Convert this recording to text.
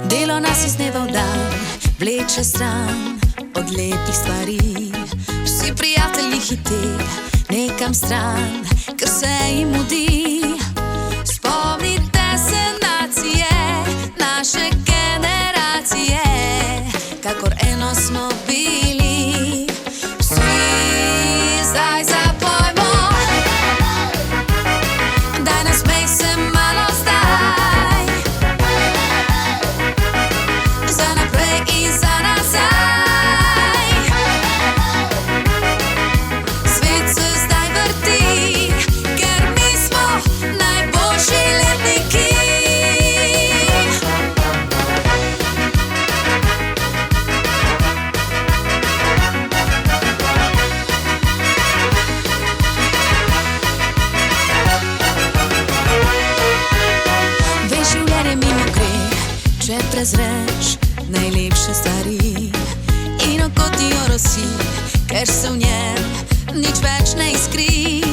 Delo nas iz dneva v dan vleče stran od lepih stvari. Vsi prijatelji hite nekam stran, ker se jim mudi. Spomnite se nacije, naše generacije, kakor eno smo bili. Vsi zdaj zapojmo, daj nasmej se malo zdaj, za naprej in za nazaj. Svet se zdaj vrti, ker mi smo najboljši letniki. Veš, življenje mimo gre, če prezreš najlepše stvari. In oko ti orosi, ker se v njem nič več ne iskri.